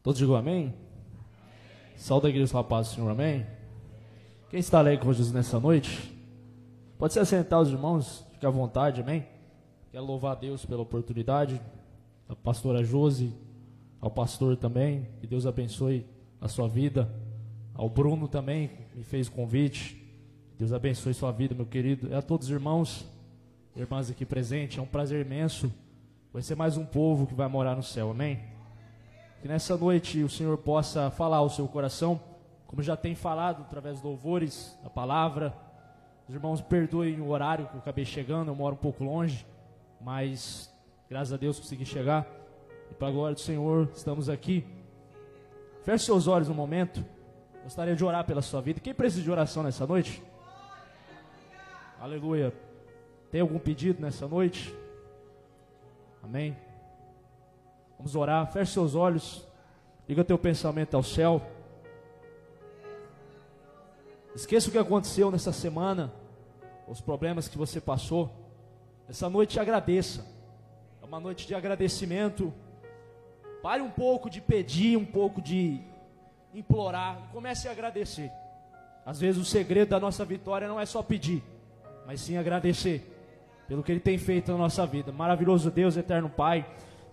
Todos digam amém? Saúde a igreja com a paz do Senhor, amém? Quem está alegre com Jesus nessa noite? Pode se assentar os irmãos, fique à vontade, amém? Quero louvar a Deus pela oportunidade, a pastora Josi, ao pastor também, que Deus abençoe a sua vida, ao Bruno também, que me fez o convite, Deus abençoe sua vida, meu querido, e a todos os irmãos, irmãs aqui presentes, é um prazer imenso, vai ser mais um povo que vai morar no céu, amém? Que nessa noite o Senhor possa falar ao seu coração, como já tem falado através dos louvores, a palavra. Os irmãos perdoem o horário que eu acabei chegando, eu moro um pouco longe, mas graças a Deus consegui chegar, e para a glória do Senhor estamos aqui. Feche seus olhos um momento, gostaria de orar pela sua vida. Quem precisa de oração nessa noite? Aleluia. Tem algum pedido nessa noite? Amém. Vamos orar, feche seus olhos, liga teu pensamento ao céu. Esqueça o que aconteceu nessa semana, os problemas que você passou. Essa noite agradeça, é uma noite de agradecimento. Pare um pouco de pedir, um pouco de implorar, e comece a agradecer. Às vezes o segredo da nossa vitória não é só pedir, mas sim agradecer pelo que Ele tem feito na nossa vida. Maravilhoso Deus, eterno Pai,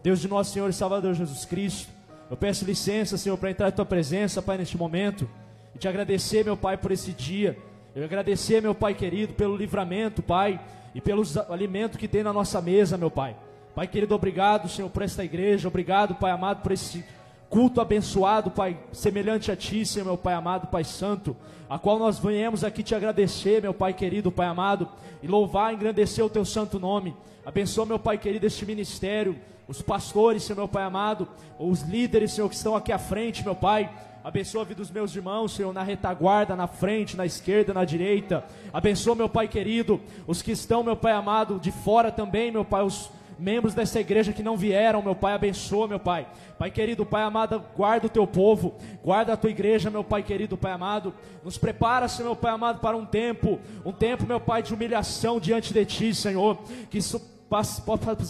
Deus de nosso Senhor e Salvador Jesus Cristo, eu peço licença, Senhor, para entrar em Tua presença, Pai, neste momento, e te agradecer, meu Pai, por esse dia. Eu agradecer, meu Pai querido, pelo livramento, Pai, e pelos alimentos que tem na nossa mesa, meu Pai. Pai querido, obrigado, Senhor, por esta igreja, obrigado, Pai amado, por esse culto abençoado, Pai, semelhante a Ti, Senhor, meu Pai amado, Pai santo, a qual nós viemos aqui te agradecer, meu Pai querido, Pai amado, e louvar e engrandecer o Teu santo nome. Abençoa, meu Pai querido, este ministério, os pastores, Senhor, meu Pai amado, os líderes, Senhor, que estão aqui à frente, meu Pai. Abençoa a vida dos meus irmãos, Senhor, na retaguarda, na frente, na esquerda, na direita. Abençoa, meu Pai querido, os que estão, meu Pai amado, de fora também, meu Pai, os membros dessa igreja que não vieram, meu Pai, abençoa, meu Pai. Pai querido, Pai amado, guarda o Teu povo, guarda a Tua igreja, meu Pai querido, Pai amado. Nos prepara, Senhor, meu Pai amado, para um tempo, meu Pai, de humilhação diante de Ti, Senhor. Que isso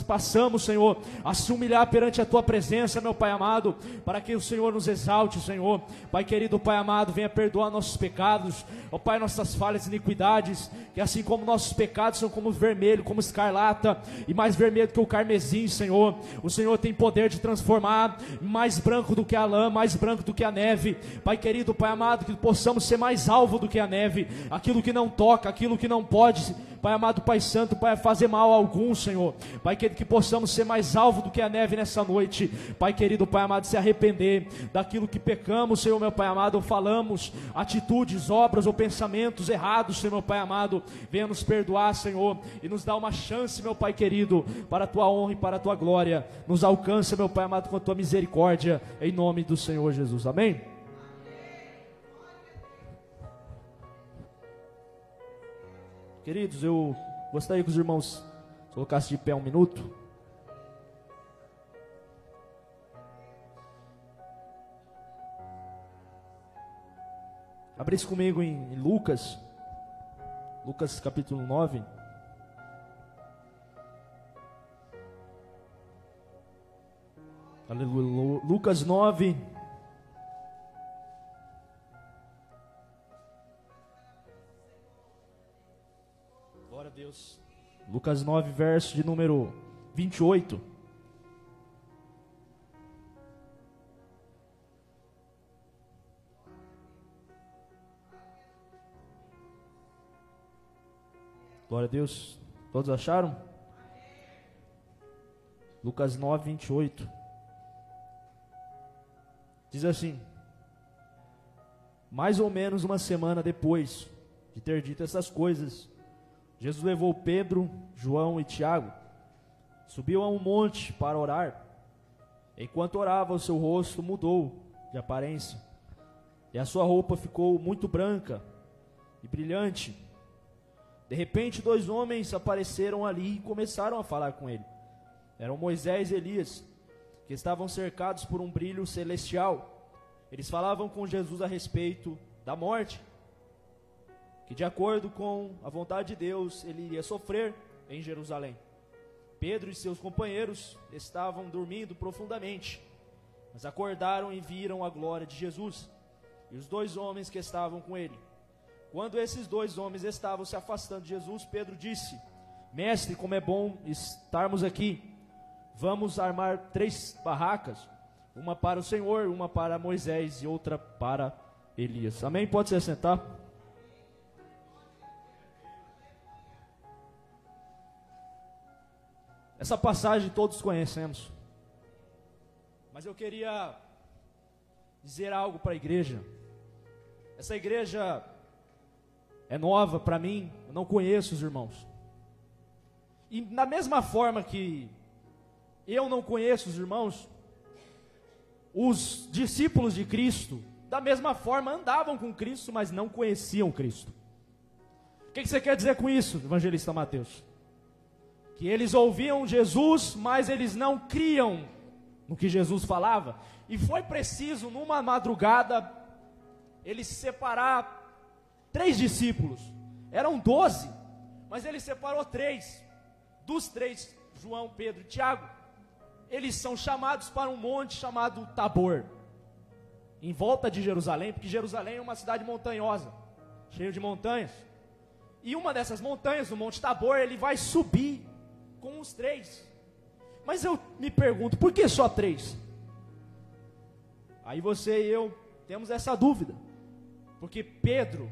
passamos, Senhor, a se humilhar perante a Tua presença, meu Pai amado, para que o Senhor nos exalte, Senhor. Pai querido, Pai amado, venha perdoar nossos pecados, ó Pai, nossas falhas e iniquidades, que assim como nossos pecados são como vermelho, como escarlata, e mais vermelho que o carmesim, Senhor, o Senhor tem poder de transformar mais branco do que a lã, mais branco do que a neve. Pai querido, Pai amado, que possamos ser mais alvo do que a neve, aquilo que não toca, aquilo que não pode, Pai amado, Pai santo, Pai, fazer mal a algum, Senhor. Pai querido, que possamos ser mais alvo do que a neve nessa noite. Pai querido, Pai amado, se arrepender daquilo que pecamos, Senhor, meu Pai amado, ou falamos, atitudes, obras ou pensamentos errados, Senhor, meu Pai amado. Venha nos perdoar, Senhor, e nos dá uma chance, meu Pai querido, para a Tua honra e para a Tua glória. Nos alcança, meu Pai amado, com a Tua misericórdia, em nome do Senhor Jesus, amém? Queridos, eu gostaria que os irmãos se colocassem de pé um minuto. Abre-se comigo em Lucas capítulo 9. Aleluia. Lucas 9. Glória a Deus. Lucas 9, verso de número 28. Glória a Deus. Todos acharam? Lucas 9, 28. Diz assim: mais ou menos uma semana depois de ter dito essas coisas, Jesus levou Pedro, João e Tiago, subiu a um monte para orar. Enquanto orava, o seu rosto mudou de aparência, e a sua roupa ficou muito branca e brilhante. De repente, dois homens apareceram ali e começaram a falar com ele. Eram Moisés e Elias, que estavam cercados por um brilho celestial. Eles falavam com Jesus a respeito da morte, que de acordo com a vontade de Deus, ele iria sofrer em Jerusalém. Pedro e seus companheiros estavam dormindo profundamente. Mas acordaram e viram a glória de Jesus e os dois homens que estavam com ele. Quando esses dois homens estavam se afastando de Jesus, Pedro disse: Mestre, como é bom estarmos aqui. Vamos armar 3 barracas, uma para o Senhor, uma para Moisés e outra para Elias. Amém? Pode se assentar. Essa passagem todos conhecemos, mas eu queria dizer algo para a igreja. Essa igreja é nova para mim, eu não conheço os irmãos. E da mesma forma que eu não conheço os irmãos, os discípulos de Cristo, da mesma forma andavam com Cristo, mas não conheciam Cristo. O que você quer dizer com isso, evangelista Mateus? Que eles ouviam Jesus, mas eles não criam no que Jesus falava. E foi preciso, numa madrugada, ele separar 3 discípulos. Eram 12, mas ele separou 3. Dos 3, João, Pedro e Tiago, eles são chamados para um monte chamado Tabor, em volta de Jerusalém, porque Jerusalém é uma cidade montanhosa, cheia de montanhas. E uma dessas montanhas, o Monte Tabor, ele vai subir com os 3. Mas eu me pergunto, por que só 3? Aí você e eu temos essa dúvida, porque Pedro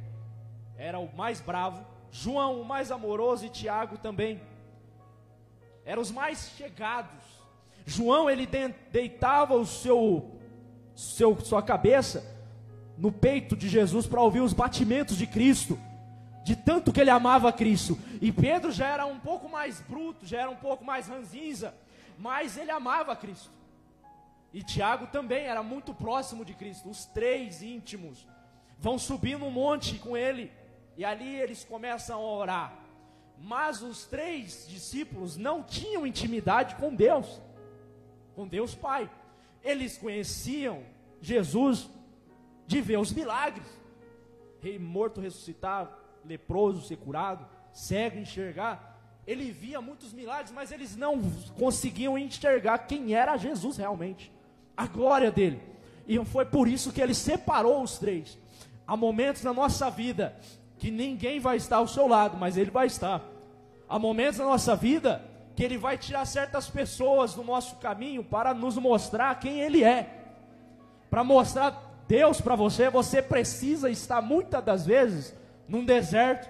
era o mais bravo, João o mais amoroso e Tiago também. Eram os mais chegados. João, ele deitava sua cabeça no peito de Jesus para ouvir os batimentos de Cristo, de tanto que ele amava Cristo. E Pedro já era um pouco mais bruto, já era um pouco mais ranzinza, mas ele amava Cristo. E Tiago também era muito próximo de Cristo. Os 3 íntimos vão subir no monte com ele, e ali eles começam a orar. Mas os 3 discípulos não tinham intimidade com Deus Pai. Eles conheciam Jesus de ver os milagres, rei morto ressuscitar, leproso ser curado, cego enxergar. Ele via muitos milagres, mas eles não conseguiam enxergar quem era Jesus realmente, a glória dele. E foi por isso que ele separou os 3. Há momentos na nossa vida que ninguém vai estar ao seu lado, mas ele vai estar. Há momentos na nossa vida que ele vai tirar certas pessoas do nosso caminho para nos mostrar quem ele é. Para mostrar Deus para você, você precisa estar muitas das vezes num deserto,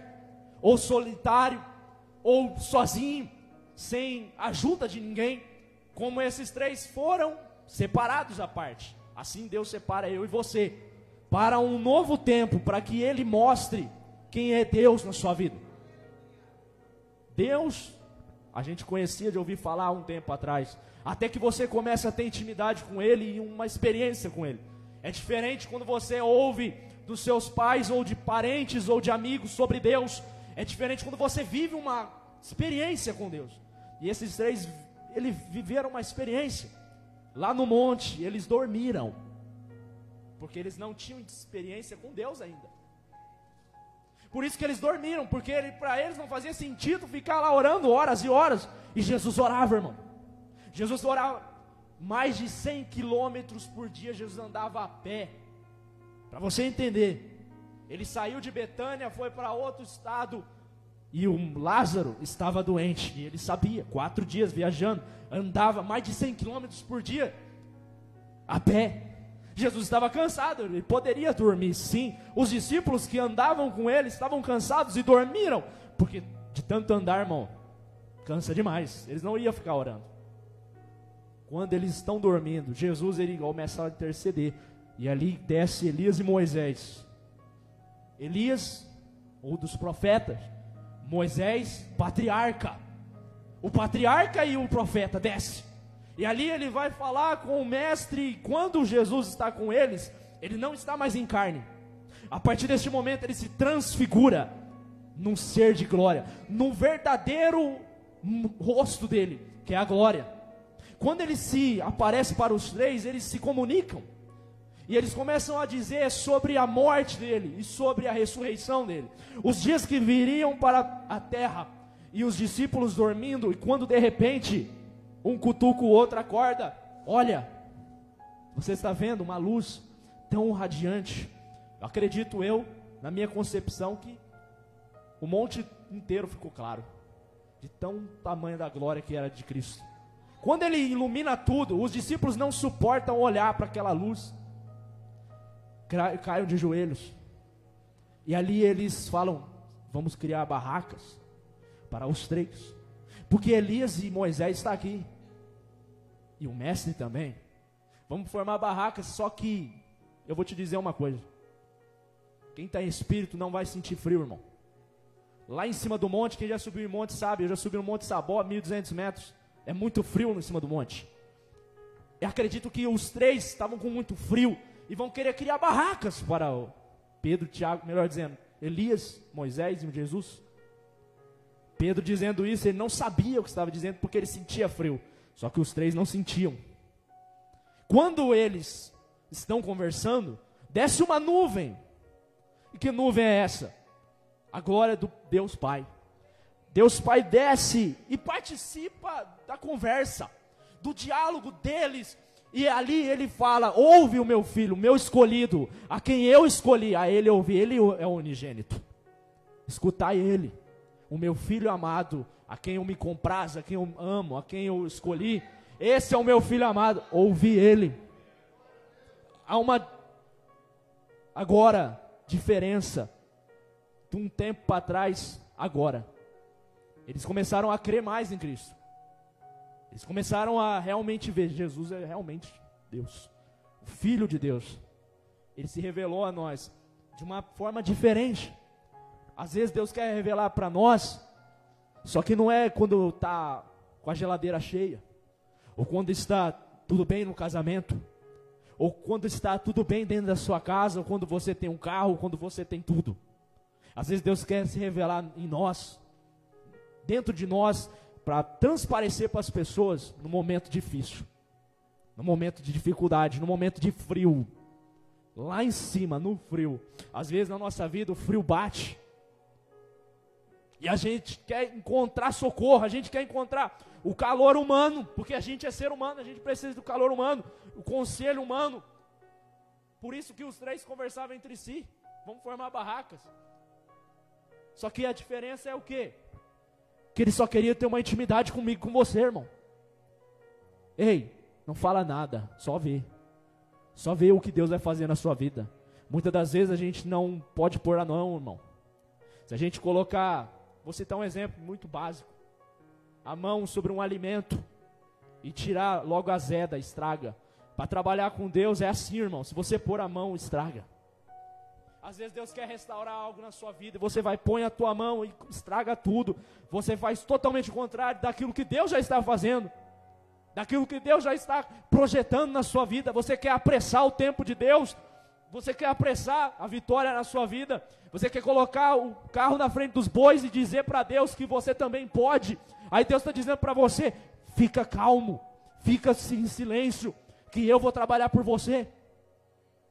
ou solitário, ou sozinho, sem ajuda de ninguém, como esses 3 foram separados à parte. Assim Deus separa eu e você, para um novo tempo, para que Ele mostre quem é Deus na sua vida. Deus, a gente conhecia de ouvir falar há um tempo atrás, até que você comece a ter intimidade com Ele e uma experiência com Ele. É diferente quando você ouve dos seus pais, ou de parentes, ou de amigos sobre Deus. É diferente quando você vive uma experiência com Deus. E esses 3, eles viveram uma experiência. Lá no monte, eles dormiram, porque eles não tinham experiência com Deus ainda. Por isso que eles dormiram, porque para eles não fazia sentido ficar lá orando horas e horas. E Jesus orava, irmão. Jesus orava mais de 100 quilômetros por dia. Jesus andava a pé. Para você entender, ele saiu de Betânia, foi para outro estado, e o Lázaro estava doente, e ele sabia, 4 dias viajando, andava mais de 100 quilômetros por dia, a pé. Jesus estava cansado, ele poderia dormir, sim. Os discípulos que andavam com ele estavam cansados e dormiram, porque de tanto andar, irmão, cansa demais. Eles não iam ficar orando. Quando eles estão dormindo, Jesus, ele começa a interceder, e ali desce Elias e Moisés. Elias, um dos profetas, Moisés, patriarca. O patriarca e o profeta desce. E ali ele vai falar com o mestre, e quando Jesus está com eles, ele não está mais em carne. A partir deste momento ele se transfigura num ser de glória, no verdadeiro rosto dele, que é a glória. Quando ele se aparece para os 3, eles se comunicam. E eles começam a dizer sobre a morte dele e sobre a ressurreição dele. Os dias que viriam para a terra, e os discípulos dormindo, e quando de repente um cutuca o outro, acorda. Olha, Você está vendo uma luz tão radiante. Acredito eu, na minha concepção, que o monte inteiro ficou claro, de tão tamanho da glória que era de Cristo. Quando ele ilumina tudo, os discípulos não suportam olhar para aquela luz, caem de joelhos, e ali eles falam: vamos criar barracas para os três, porque Elias e Moisés estão aqui, e o mestre também. Vamos formar barracas, só que eu vou te dizer uma coisa: quem está em espírito não vai sentir frio, irmão. Lá em cima do monte, quem já subiu em monte sabe, eu já subi no Monte Sabó, 1.200 metros, é muito frio em cima do monte. Eu acredito que os três estavam com muito frio, e vão querer criar barracas para o Pedro, Tiago, melhor dizendo, Elias, Moisés e Jesus. Pedro dizendo isso, ele não sabia o que estava dizendo, porque ele sentia frio, só que os três não sentiam. Quando eles estão conversando, desce uma nuvem. E que nuvem é essa? A glória do Deus Pai. Deus Pai desce e participa da conversa, do diálogo deles. E ali ele fala: ouve o meu filho, o meu escolhido, a quem eu escolhi, a ele ouvi, ele é o unigênito. Escutai ele, o meu filho amado, a quem eu me comprazo, a quem eu amo, a quem eu escolhi. Esse é o meu filho amado, ouvi ele. Há uma agora diferença de um tempo para trás, agora. Eles começaram a crer mais em Cristo. Eles começaram a realmente ver: Jesus é realmente Deus, o Filho de Deus. Ele se revelou a nós de uma forma diferente. Às vezes Deus quer revelar para nós, só que não é quando está com a geladeira cheia, ou quando está tudo bem no casamento, ou quando está tudo bem dentro da sua casa, ou quando você tem um carro, ou quando você tem tudo. Às vezes Deus quer se revelar em nós, dentro de nós, para transparecer para as pessoas no momento difícil, no momento de dificuldade, no momento de frio, lá em cima, no frio. Às vezes na nossa vida o frio bate, e a gente quer encontrar socorro, a gente quer encontrar o calor humano, porque a gente é ser humano, a gente precisa do calor humano, o conselho humano. Por isso que os três conversavam entre si: vamos formar barracas. Só que a diferença é o quê? Que ele só queria ter uma intimidade comigo, com você, irmão. Ei, não fala nada, só vê. Só vê o que Deus vai fazer na sua vida. Muitas das vezes a gente não pode pôr a mão, irmão. Se a gente colocar, vou citar um exemplo muito básico: a mão sobre um alimento e tirar logo a azeda, estraga. Para trabalhar com Deus é assim, irmão: se você pôr a mão, estraga. Às vezes Deus quer restaurar algo na sua vida, e você vai, põe a tua mão e estraga tudo. Você faz totalmente o contrário daquilo que Deus já está fazendo, daquilo que Deus já está projetando na sua vida. Você quer apressar o tempo de Deus, você quer apressar a vitória na sua vida, você quer colocar o carro na frente dos bois e dizer para Deus que você também pode. Aí Deus está dizendo para você: fica calmo, fica em silêncio, que eu vou trabalhar por você.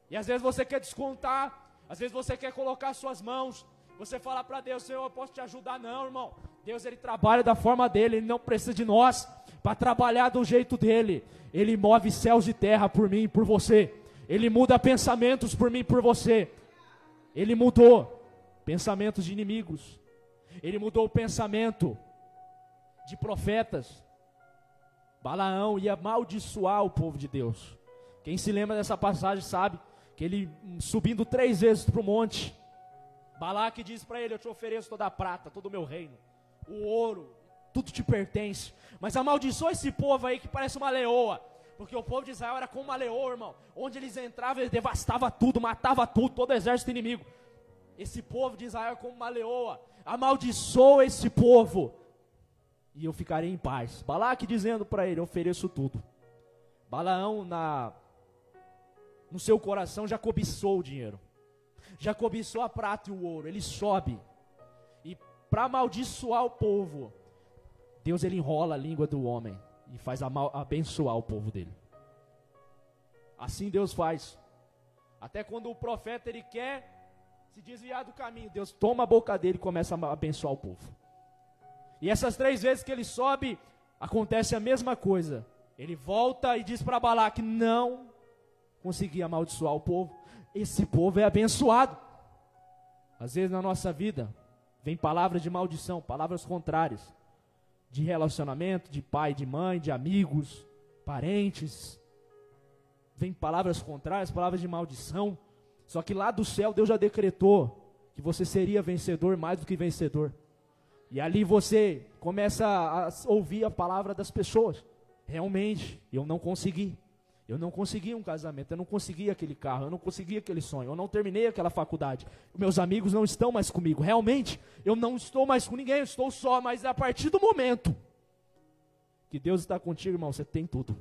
E às vezes você quer descontar, às vezes você quer colocar suas mãos, você fala para Deus: Senhor, eu posso te ajudar? Não, irmão. Deus, ele trabalha da forma dele, ele não precisa de nós para trabalhar do jeito dele. Ele move céus e terra por mim e por você. Ele muda pensamentos por mim e por você. Ele mudou pensamentos de inimigos. Ele mudou o pensamento de profetas. Balaão ia amaldiçoar o povo de Deus. Quem se lembra dessa passagem sabe que ele, subindo 3 vezes para o monte, Balaque diz para ele: eu te ofereço toda a prata, todo o meu reino, o ouro, tudo te pertence, mas amaldiçoa esse povo aí que parece uma leoa. Porque o povo de Israel era como uma leoa, irmão. Onde eles entravam, eles devastavam tudo, matavam tudo, todo o exército inimigo. Esse povo de Israel é como uma leoa. Amaldiçoa esse povo, e eu ficarei em paz. Balaque dizendo para ele: eu ofereço tudo. Balaão, no seu coração, já cobiçou o dinheiro, já cobiçou a prata e o ouro. Ele sobe, e para amaldiçoar o povo, Deus, ele enrola a língua do homem e faz abençoar o povo dele. Assim Deus faz. Até quando o profeta ele quer se desviar do caminho, Deus toma a boca dele e começa a abençoar o povo. E essas 3 vezes que ele sobe, acontece a mesma coisa. Ele volta e diz para Balaque: não conseguir amaldiçoar o povo. Esse povo é abençoado. Às vezes na nossa vida, vem palavras de maldição, palavras contrárias, de relacionamento, de pai, de mãe, de amigos, parentes. Vem palavras contrárias, palavras de maldição. Só que lá do céu Deus já decretou que você seria vencedor, mais do que vencedor. E ali você começa a ouvir a palavra das pessoas. Realmente, eu não consegui. Eu não consegui um casamento, eu não consegui aquele carro, eu não consegui aquele sonho, eu não terminei aquela faculdade. Meus amigos não estão mais comigo. Realmente, eu não estou mais com ninguém, eu estou só. Mas a partir do momento que Deus está contigo, irmão, você tem tudo.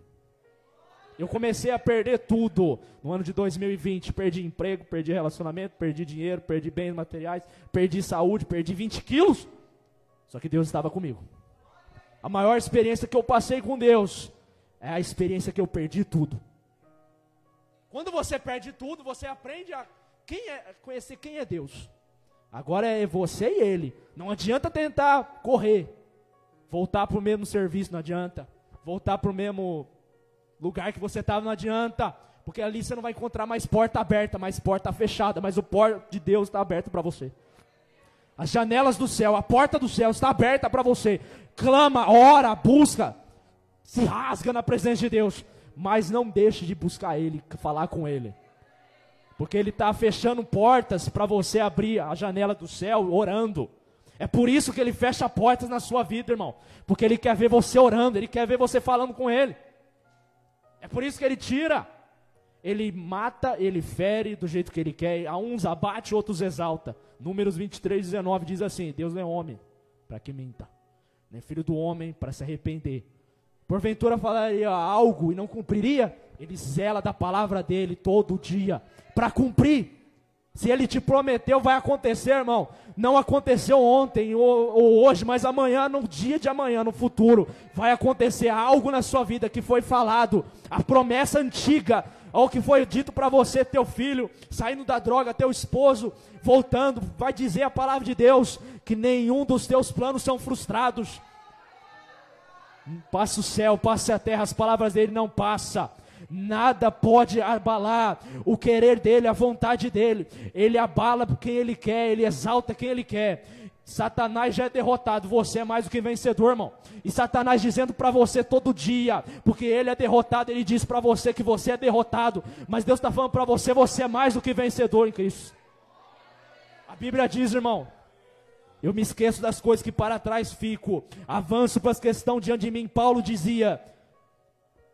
Eu comecei a perder tudo no ano de 2020. Perdi emprego, perdi relacionamento, perdi dinheiro, perdi bens materiais, perdi saúde, perdi 20 quilos. Só que Deus estava comigo. A maior experiência que eu passei com Deus é a experiência que eu perdi tudo. Quando você perde tudo, você aprende a conhecer quem é Deus. Agora é você e Ele. Não adianta tentar correr, voltar para o mesmo serviço, não adianta. Voltar para o mesmo lugar que você estava, não adianta. Porque ali você não vai encontrar mais porta aberta, mais porta fechada. Mas o porta de Deus está aberto para você. As janelas do céu, a porta do céu está aberta para você. Clama, ora, busca. Se rasga na presença de Deus, mas não deixe de buscar Ele, falar com Ele, porque Ele está fechando portas para você abrir a janela do céu orando. É por isso que Ele fecha portas na sua vida, irmão, porque Ele quer ver você orando, Ele quer ver você falando com Ele. É por isso que Ele tira, Ele mata, Ele fere do jeito que Ele quer, a uns abate, outros exalta. Números 23, 19 diz assim: Deus não é homem para que minta, nem filho do homem para se arrepender. Porventura falaria algo e não cumpriria? Ele zela da palavra dele todo dia para cumprir. Se ele te prometeu, vai acontecer, irmão. Não aconteceu ontem ou hoje, mas amanhã, no dia de amanhã, no futuro, vai acontecer algo na sua vida que foi falado. A promessa antiga, ao que foi dito para você, teu filho, saindo da droga, teu esposo, voltando, vai dizer a palavra de Deus, que nenhum dos teus planos são frustrados. Passa o céu, passa a terra, as palavras dele não passam. Nada pode abalar o querer dele, a vontade dele. Ele abala quem ele quer, ele exalta quem ele quer. Satanás já é derrotado, você é mais do que vencedor, irmão. E Satanás dizendo para você todo dia, porque ele é derrotado, ele diz para você que você é derrotado. Mas Deus está falando para você, você é mais do que vencedor em Cristo. A Bíblia diz, irmão, eu me esqueço das coisas que para trás fico, avanço para as que estão diante de mim. Paulo dizia,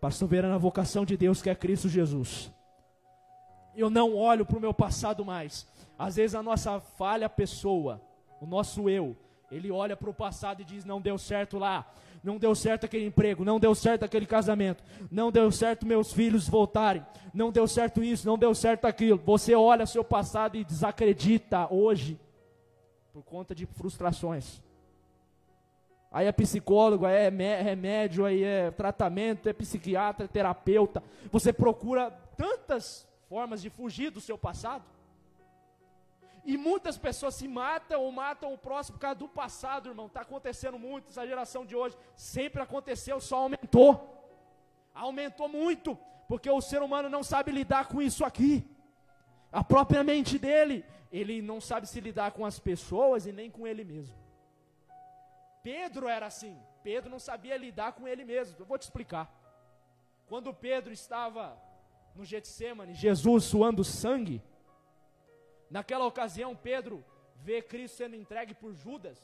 para a soberana vocação de Deus que é Cristo Jesus. Eu não olho para o meu passado mais. Às vezes a nossa falha pessoa, o nosso eu, ele olha para o passado e diz, não deu certo lá, não deu certo aquele emprego, não deu certo aquele casamento, não deu certo meus filhos voltarem, não deu certo isso, não deu certo aquilo. Você olha seu passado e desacredita hoje, por conta de frustrações. Aí é psicólogo, aí é remédio, aí é tratamento, é psiquiatra, é terapeuta. Você procura tantas formas de fugir do seu passado. E muitas pessoas se matam ou matam o próximo por causa do passado, irmão. Está acontecendo muito, essa geração de hoje. Sempre aconteceu, só aumentou. Aumentou muito, porque o ser humano não sabe lidar com isso aqui. A própria mente dele, ele não sabe se lidar com as pessoas e nem com ele mesmo. Pedro era assim, Pedro não sabia lidar com ele mesmo. Eu vou te explicar. Quando Pedro estava no Getsêmani, Jesus suando sangue, naquela ocasião Pedro vê Cristo sendo entregue por Judas.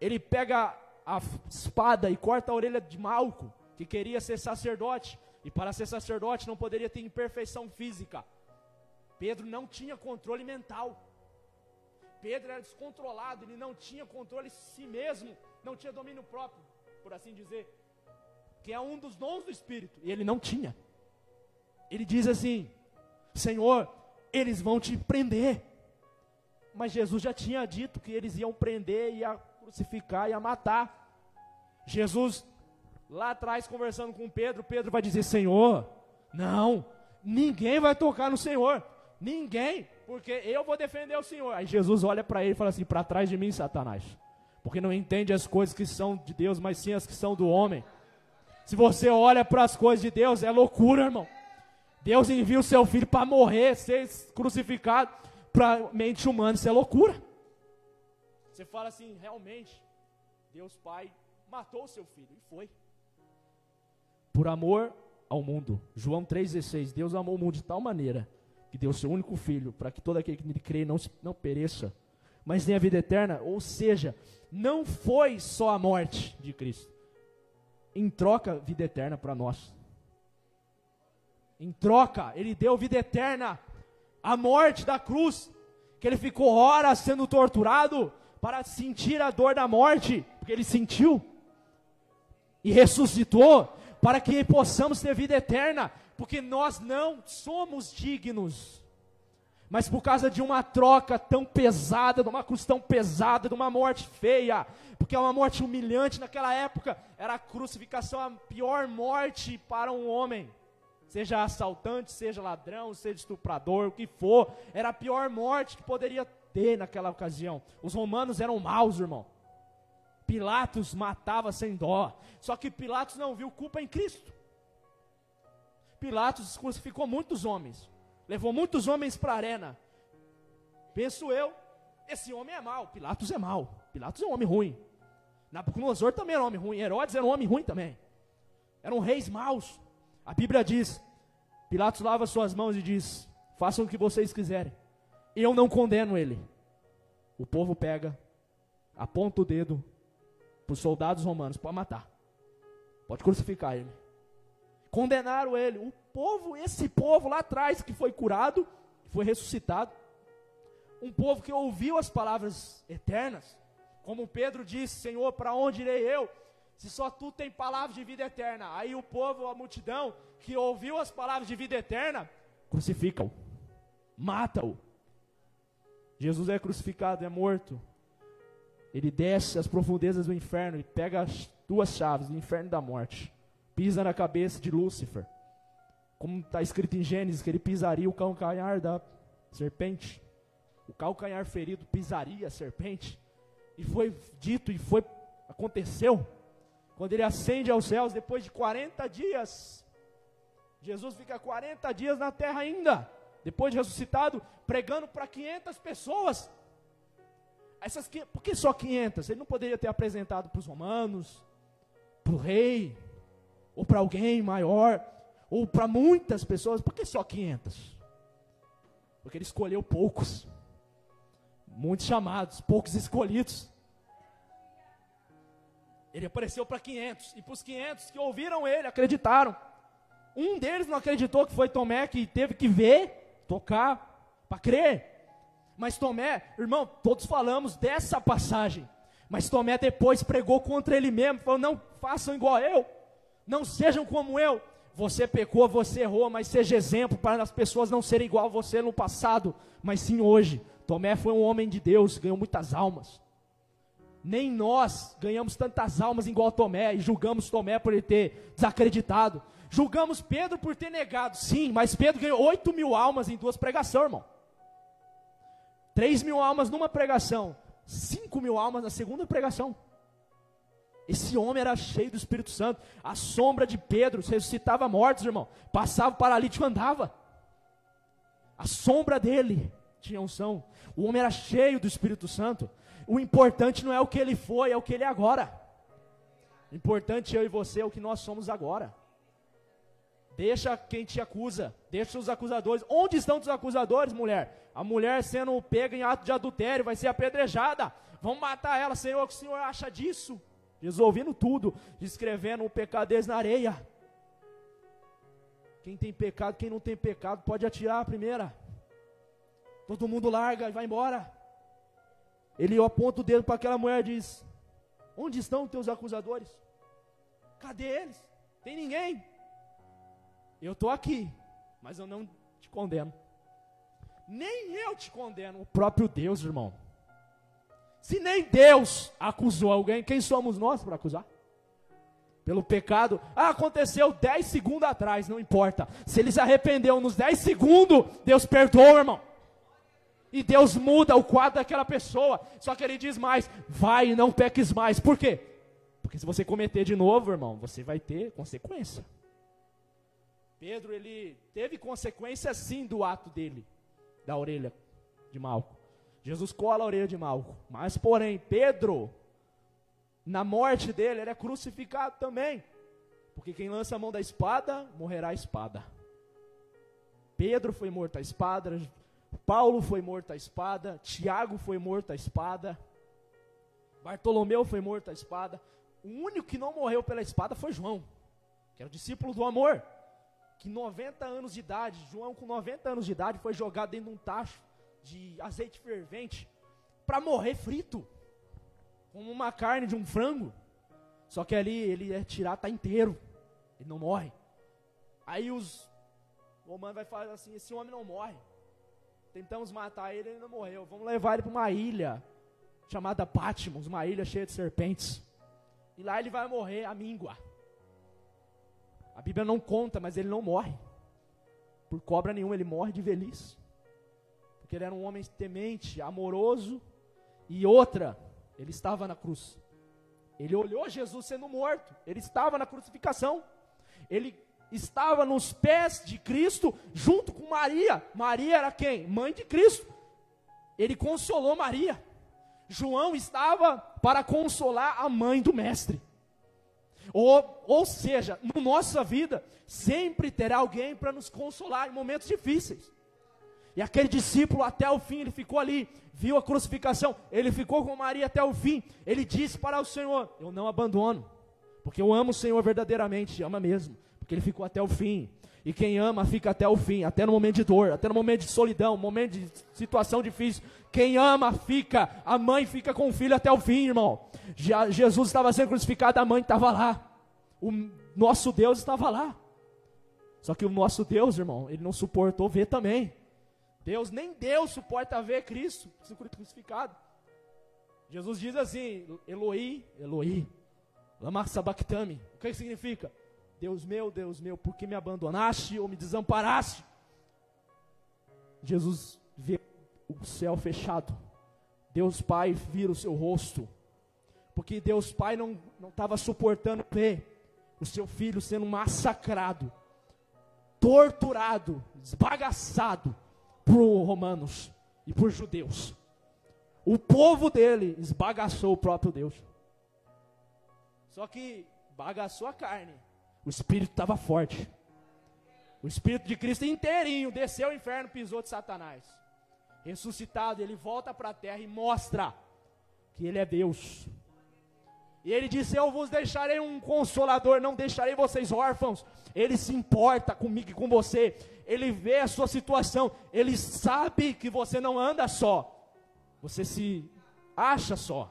Ele pega a espada e corta a orelha de Malco, que queria ser sacerdote, e para ser sacerdote não poderia ter imperfeição física. Pedro não tinha controle mental. Pedro era descontrolado, ele não tinha controle de si mesmo, não tinha domínio próprio, por assim dizer, que é um dos dons do Espírito, e ele não tinha. Ele diz assim, Senhor, eles vão te prender. Mas Jesus já tinha dito que eles iam prender, ia crucificar, ia matar. Jesus, lá atrás conversando com Pedro, Pedro vai dizer, Senhor, não, ninguém vai tocar no Senhor. Ninguém, porque eu vou defender o Senhor. Aí Jesus olha para ele e fala assim, para trás de mim, Satanás, porque não entende as coisas que são de Deus, mas sim as que são do homem. Se você olha para as coisas de Deus, é loucura, irmão. Deus envia o seu filho para morrer, ser crucificado para mente humana, isso é loucura. Você fala assim, realmente, Deus Pai matou o seu filho, e foi. Por amor ao mundo. João 3,16, Deus amou o mundo de tal maneira, que deu o seu único filho, para que todo aquele que nele crê não pereça, mas tenha vida eterna. Ou seja, não foi só a morte de Cristo. Em troca, vida eterna para nós. Em troca, Ele deu vida eterna. A morte da cruz, que Ele ficou horas sendo torturado, para sentir a dor da morte, porque Ele sentiu. E ressuscitou, para que possamos ter vida eterna, porque nós não somos dignos. Mas por causa de uma troca tão pesada, de uma cruz tão pesada, de uma morte feia, porque é uma morte humilhante naquela época, era a crucificação a pior morte para um homem, seja assaltante, seja ladrão, seja estuprador, o que for, era a pior morte que poderia ter naquela ocasião. Os romanos eram maus, irmão. Pilatos matava sem dó, só que Pilatos não viu culpa em Cristo. Pilatos crucificou muitos homens, levou muitos homens para a arena. Penso eu, esse homem é mau, Pilatos é mau, Pilatos é um homem ruim. Nabucodonosor também era um homem ruim, Herodes era um homem ruim também. Eram reis maus. A Bíblia diz, Pilatos lava suas mãos e diz, façam o que vocês quiserem, eu não condeno ele. O povo pega, aponta o dedo para os soldados romanos, pode matar, pode crucificar ele. Condenaram ele, o povo, esse povo lá atrás que foi curado, foi ressuscitado, um povo que ouviu as palavras eternas, como Pedro disse, Senhor, para onde irei eu, se só tu tem palavras de vida eterna? Aí o povo, a multidão, que ouviu as palavras de vida eterna, crucifica-o, mata-o. Jesus é crucificado, é morto, ele desce às profundezas do inferno e pega as duas chaves do inferno e da morte, pisa na cabeça de Lúcifer, como está escrito em Gênesis, que ele pisaria o calcanhar da serpente, o calcanhar ferido pisaria a serpente, e foi dito, e aconteceu, quando ele ascende aos céus, depois de 40 dias, Jesus fica 40 dias na terra ainda, depois de ressuscitado, pregando para 500 pessoas, por que só 500? Ele não poderia ter apresentado para os romanos, para o rei, ou para alguém maior, ou para muitas pessoas, por que só 500? Porque ele escolheu poucos, muitos chamados, poucos escolhidos. Ele apareceu para 500, e para os 500 que ouviram ele, acreditaram. Um deles não acreditou, que foi Tomé, que teve que ver, tocar, para crer. Mas Tomé, irmão, todos falamos dessa passagem, mas Tomé depois pregou contra ele mesmo, falou, não façam igual eu, não sejam como eu. Você pecou, você errou, mas seja exemplo para as pessoas não serem igual a você no passado, mas sim hoje. Tomé foi um homem de Deus, ganhou muitas almas. Nem nós ganhamos tantas almas igual Tomé, e julgamos Tomé por ele ter desacreditado. Julgamos Pedro por ter negado, sim, mas Pedro ganhou 8.000 almas em 2 pregações, irmão. 3.000 almas numa pregação, 5.000 almas na segunda pregação. Esse homem era cheio do Espírito Santo. A sombra de Pedro ressuscitava mortos, irmão. Passava o paralítico, andava. A sombra dele tinha unção. O homem era cheio do Espírito Santo. O importante não é o que ele foi, é o que ele é agora. O importante eu e você é o que nós somos agora. Deixa quem te acusa, deixa os acusadores. Onde estão os acusadores, mulher? A mulher sendo pega em ato de adultério vai ser apedrejada. Vamos matar ela, Senhor, o que o Senhor acha disso? Jesus ouvindo tudo, escrevendo o pecado deles na areia. Quem tem pecado, quem não tem pecado, pode atirar a primeira. Todo mundo larga e vai embora. Ele aponta o dedo para aquela mulher e diz, onde estão os teus acusadores? Cadê eles? Tem ninguém. Eu estou aqui, mas eu não te condeno. Nem eu te condeno, o próprio Deus, irmão. Se nem Deus acusou alguém, quem somos nós para acusar? Pelo pecado, aconteceu 10 segundos atrás, não importa. Se ele se arrependeu nos 10 segundos, Deus perdoa, irmão. E Deus muda o quadro daquela pessoa. Só que ele diz mais, vai e não peques mais. Por quê? Porque se você cometer de novo, irmão, você vai ter consequência. Pedro, ele teve consequência sim do ato dele, da orelha de Malco. Jesus cola a orelha de Malco. Mas porém, Pedro, na morte dele, ele é crucificado também. Porque quem lança a mão da espada, morrerá a espada. Pedro foi morto à espada, Paulo foi morto à espada, Tiago foi morto à espada, Bartolomeu foi morto à espada. O único que não morreu pela espada foi João, que era o discípulo do amor, que 90 anos de idade, João com 90 anos de idade, foi jogado dentro de um tacho de azeite fervente, para morrer frito, como uma carne de um frango. Só que ali ele é tirado, está inteiro, ele não morre. Aí os romanos vai falar assim, esse homem não morre, tentamos matar ele, ele não morreu, vamos levar ele para uma ilha, chamada Patmos, uma ilha cheia de serpentes, e lá ele vai morrer à míngua. A Bíblia não conta, mas ele não morre, por cobra nenhuma, ele morre de velhice, porque ele era um homem temente, amoroso, e outra, ele estava na cruz, ele olhou Jesus sendo morto, ele estava na crucificação, ele estava nos pés de Cristo, junto com Maria. Maria era quem? Mãe de Cristo. Ele consolou Maria. João estava para consolar a mãe do mestre. Ou seja, na nossa vida, sempre terá alguém para nos consolar em momentos difíceis. E aquele discípulo até o fim, ele ficou ali, viu a crucificação, ele ficou com Maria até o fim. Ele disse para o Senhor, eu não abandono, porque eu amo o Senhor verdadeiramente, ama mesmo. Porque ele ficou até o fim, e quem ama fica até o fim, até no momento de dor, até no momento de solidão, momento de situação difícil, quem ama fica, a mãe fica com o filho até o fim, irmão. Jesus estava sendo crucificado, a mãe estava lá, o nosso Deus estava lá, só que o nosso Deus, irmão, ele não suportou ver também. Nem Deus suporta ver Cristo crucificado. Jesus diz assim, Eloi, Eloi, lama sabachthani, o que significa? Deus meu, por que me abandonaste ou me desamparaste? Jesus vê o céu fechado. Deus Pai vira o seu rosto. Porque Deus Pai não estava suportando ver o seu filho sendo massacrado, torturado, esbagaçado por romanos e por judeus. O povo dele esbagaçou o próprio Deus. Só que bagaçou a carne. O Espírito estava forte. O Espírito de Cristo inteirinho desceu ao inferno, pisou de Satanás. Ressuscitado, ele volta para a terra e mostra que ele é Deus. E ele disse, eu vos deixarei um consolador, não deixarei vocês órfãos. Ele se importa comigo e com você. Ele vê a sua situação. Ele sabe que você não anda só. Você se acha só.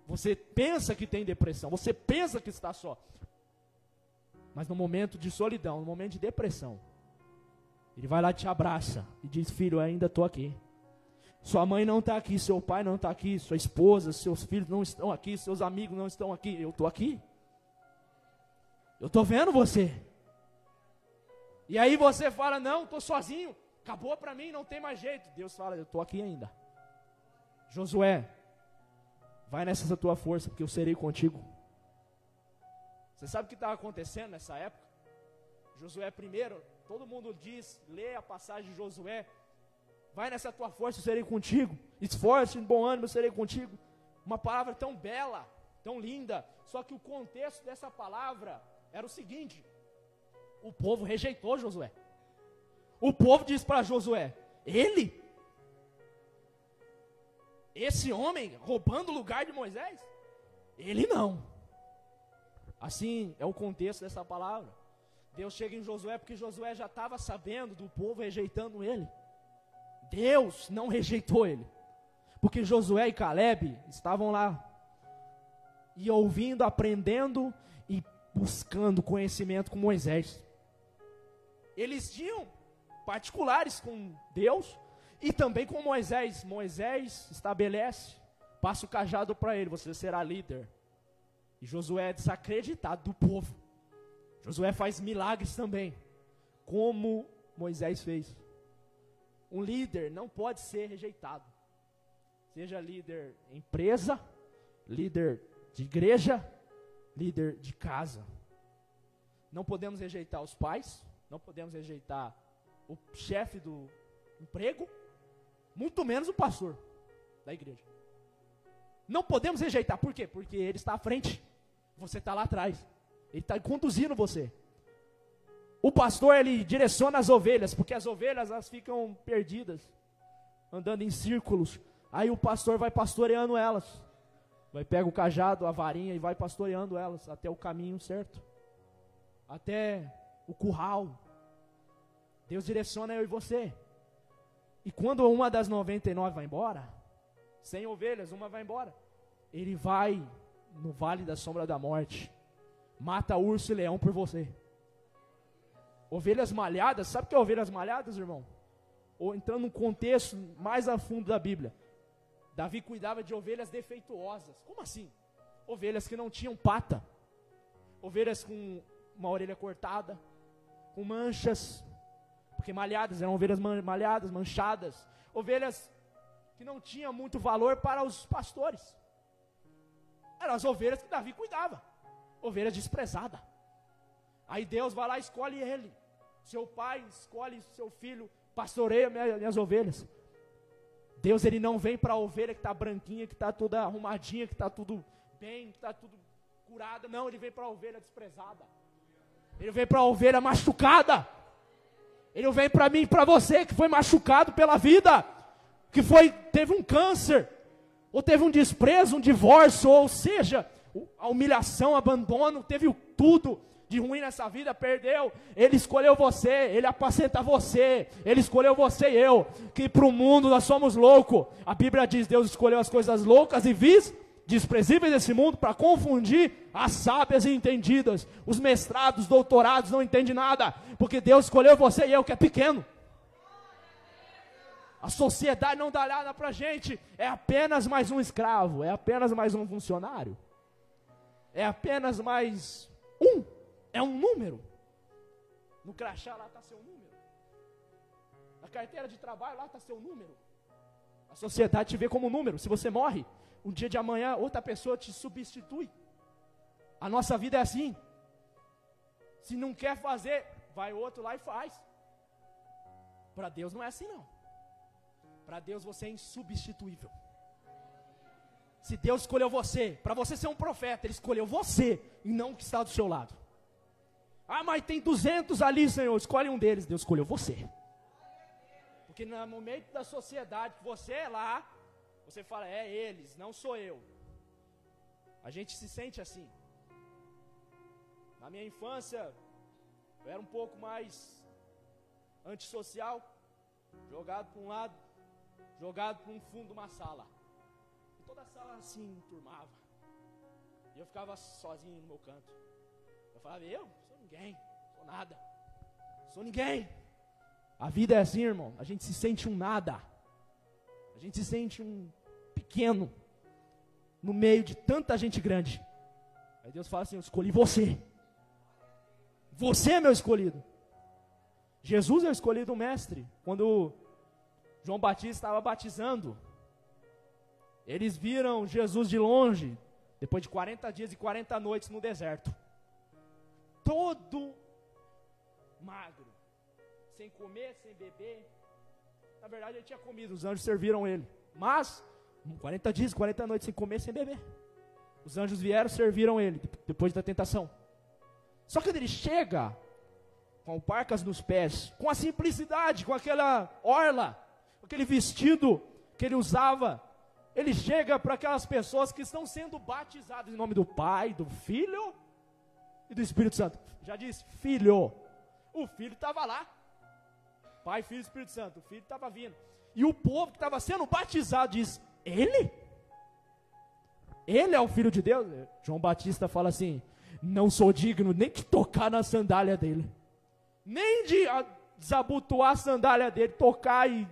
Você pensa que tem depressão. Você pensa que está só. Mas no momento de solidão, no momento de depressão, ele vai lá e te abraça e diz, filho, eu ainda estou aqui. Sua mãe não está aqui, seu pai não está aqui, sua esposa, seus filhos não estão aqui, seus amigos não estão aqui, eu estou aqui. Eu estou vendo você. E aí você fala, não, estou sozinho, acabou para mim, não tem mais jeito. Deus fala, eu estou aqui ainda. Josué, vai nessa tua força, porque eu serei contigo. Você sabe o que estava acontecendo nessa época? Josué primeiro, todo mundo diz, lê a passagem de Josué, vai nessa tua força, eu serei contigo, esforce, em bom ânimo, eu serei contigo. Uma palavra tão bela, tão linda, só que o contexto dessa palavra era o seguinte, o povo rejeitou Josué. O povo disse para Josué, esse homem roubando o lugar de Moisés? Ele não. Assim é o contexto dessa palavra. Deus chega em Josué porque Josué já estava sabendo do povo rejeitando ele. Deus não rejeitou ele, porque Josué e Caleb estavam lá e ouvindo, aprendendo e buscando conhecimento com Moisés. Eles tinham particulares com Deus e também com Moisés. Moisés estabelece, passa o cajado para ele, você será líder. E Josué é desacreditado do povo. Josué faz milagres também, como Moisés fez. Um líder não pode ser rejeitado. Seja líder em empresa, líder de igreja, líder de casa. Não podemos rejeitar os pais, não podemos rejeitar o chefe do emprego, muito menos o pastor da igreja. Não podemos rejeitar, por quê? Porque ele está à frente, você está lá atrás, ele está conduzindo você. O pastor, ele direciona as ovelhas, porque as ovelhas, elas ficam perdidas, andando em círculos. Aí o pastor vai pastoreando elas, vai pegar o cajado, a varinha e vai pastoreando elas até o caminho certo, até o curral. Deus direciona eu e você. E quando uma das 99 vai embora, 100 ovelhas, uma vai embora, ele vai no vale da sombra da morte, mata urso e leão por você. Ovelhas malhadas, sabe o que é ovelhas malhadas, irmão? Ou entrando num contexto mais a fundo da Bíblia, Davi cuidava de ovelhas defeituosas. Como assim? Ovelhas que não tinham pata, ovelhas com uma orelha cortada, com manchas, porque malhadas, eram ovelhas malhadas, manchadas, ovelhas que não tinham muito valor para os pastores. Eram as ovelhas que Davi cuidava, ovelhas desprezadas. Aí Deus vai lá e escolhe ele. Seu pai escolhe seu filho, pastoreia minhas ovelhas. Deus, ele não vem para a ovelha que está branquinha, que está toda arrumadinha, que está tudo bem, que está tudo curada. Não, ele vem para a ovelha desprezada. Ele vem para a ovelha machucada. Ele vem para mim e para você que foi machucado pela vida, que teve um câncer, ou teve um desprezo, um divórcio, ou seja, a humilhação, o abandono, teve tudo de ruim nessa vida, perdeu. Ele escolheu você, ele apacenta você, ele escolheu você e eu, que para o mundo nós somos loucos. A Bíblia diz, Deus escolheu as coisas loucas e vis, desprezíveis desse mundo, para confundir as sábias e entendidas. Os mestrados, os doutorados não entendem nada, porque Deus escolheu você e eu, que é pequeno. A sociedade não dá nada para a gente, é apenas mais um escravo, é apenas mais um funcionário, é apenas mais é um número. No crachá lá está seu número, na carteira de trabalho lá está seu número. A sociedade te vê como número. Se você morre, um dia de amanhã outra pessoa te substitui. A nossa vida é assim. Se não quer fazer, vai outro lá e faz. Para Deus não é assim não. Para Deus você é insubstituível. Se Deus escolheu você, para você ser um profeta, Ele escolheu você e não o que está do seu lado. Ah, mas tem 200 ali, Senhor, escolhe um deles. Deus escolheu você. Porque no momento da sociedade, você é lá, você fala, é eles, não sou eu. A gente se sente assim. Na minha infância, eu era um pouco mais antissocial, jogado para um lado, jogado para um fundo de uma sala. E toda a sala assim, turmava. E eu ficava sozinho no meu canto. Eu falava, eu sou ninguém, sou nada, sou ninguém. A vida é assim, irmão, a gente se sente um nada. A gente se sente um pequeno no meio de tanta gente grande. Aí Deus fala assim, eu escolhi você. Você é meu escolhido. Jesus é o escolhido mestre. Quando João Batista estava batizando, eles viram Jesus de longe, depois de 40 dias e 40 noites no deserto. Todo magro, sem comer, sem beber. Na verdade ele tinha comido, os anjos serviram ele. Mas, 40 dias, 40 noites sem comer, sem beber. Os anjos vieram, serviram ele, depois da tentação. Só que quando ele chega, com parcas nos pés, com a simplicidade, com aquela orla, com aquele vestido que ele usava, ele chega para aquelas pessoas que estão sendo batizadas em nome do Pai, do Filho e do Espírito Santo. Já disse, Filho. O Filho estava lá. Pai, Filho e Espírito Santo. O Filho estava vindo. E o povo que estava sendo batizado diz, Ele? Ele é o Filho de Deus? João Batista fala assim, não sou digno nem de tocar na sandália dele. Nem de desabotoar a sandália dele, tocar e...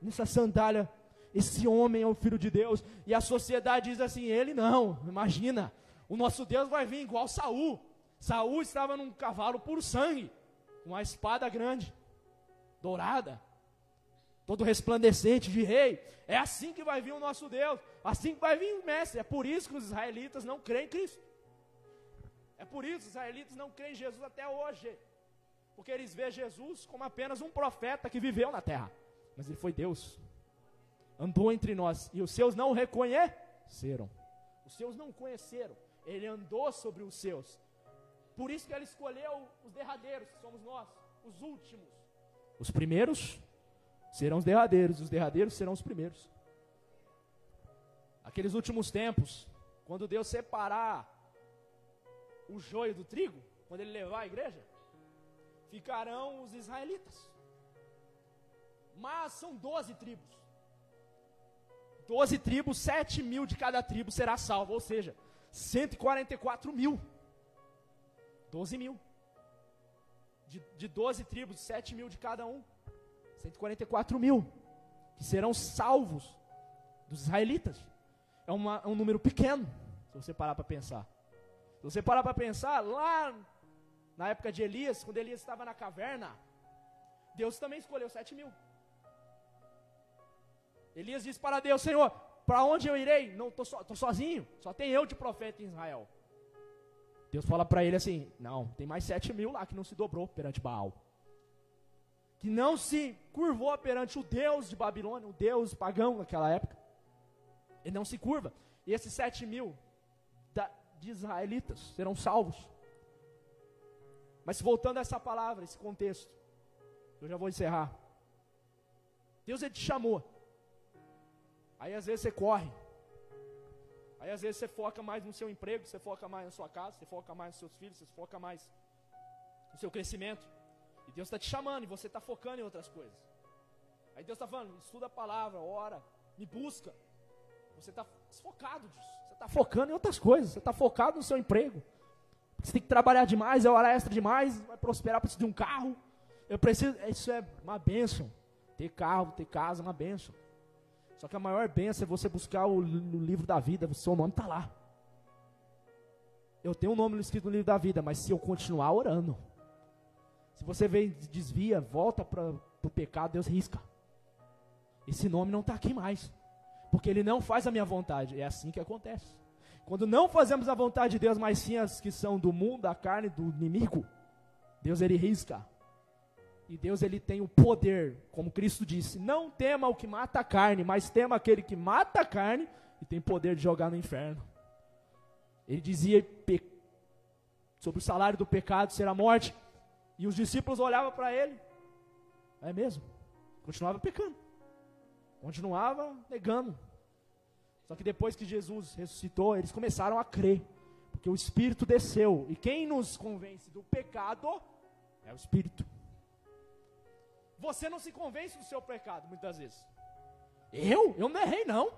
Nessa sandália, esse homem é o Filho de Deus. E a sociedade diz assim, ele não, imagina. O nosso Deus vai vir igual Saul. Saul estava num cavalo puro sangue, com uma espada grande, dourada, todo resplandecente de rei. É assim que vai vir o nosso Deus, assim que vai vir o mestre. É por isso que os israelitas não creem em Cristo. É por isso que os israelitas não creem em Jesus até hoje. porque eles veem Jesus como apenas um profeta que viveu na terra. Mas ele foi Deus, andou entre nós, e os seus não o reconheceram. Os seus não conheceram. Ele andou sobre os seus. Por isso que ele escolheu os derradeiros, que somos nós, os últimos. Os primeiros serão os derradeiros serão os primeiros. Aqueles últimos tempos, quando Deus separar o joio do trigo, quando ele levar a igreja, ficarão os israelitas. Mas são 12 tribos. 12 tribos, 7.000 de cada tribo será salvo, ou seja, 144.000. 12.000. De 12 tribos, 7.000 de cada um. 144.000. Que serão salvos dos israelitas. É um número pequeno, se você parar para pensar. Se você parar para pensar, lá na época de Elias, quando Elias estava na caverna, Deus também escolheu 7.000. Elias disse para Deus: Senhor, para onde eu irei? Não, estou sozinho, só tem eu de profeta em Israel. Deus fala para ele assim: não, tem mais 7.000 lá que não se dobrou perante Baal, que não se curvou perante o Deus de Babilônia, o Deus pagão naquela época. Ele não se curva. E esses 7.000 de israelitas serão salvos. Mas voltando a essa palavra, esse contexto, eu já vou encerrar. Deus, ele te chamou. Aí às vezes você corre. Aí às vezes você foca mais no seu emprego, você foca mais na sua casa, você foca mais nos seus filhos, você foca mais no seu crescimento. E Deus está te chamando e você está focando em outras coisas. Aí Deus está falando: estuda a palavra, ora, me busca. Você está desfocado disso. Você está focando em outras coisas. Você está focado no seu emprego. Você tem que trabalhar demais, é hora extra demais, vai prosperar, precisa de um carro. Isso é uma bênção. Ter carro, ter casa é uma bênção. Só que a maior bênção é você buscar no livro da vida, o seu nome está lá. Eu tenho um nome escrito no livro da vida, mas se eu continuar orando, se você vem, desvia, volta para o pecado, Deus risca. Esse nome não está aqui mais, porque ele não faz a minha vontade. É assim que acontece. Quando não fazemos a vontade de Deus, mas sim as que são do mundo, da carne, do inimigo, Deus, ele risca. E Deus, ele tem o poder, como Cristo disse: não tema o que mata a carne, mas tema aquele que mata a carne e tem poder de jogar no inferno. Ele dizia sobre o salário do pecado ser a morte, e os discípulos olhavam para ele, é mesmo, continuava pecando, continuava negando. Só que depois que Jesus ressuscitou, eles começaram a crer, porque o Espírito desceu, e quem nos convence do pecado é o Espírito. Você não se convence do seu pecado, muitas vezes. Eu não errei, não.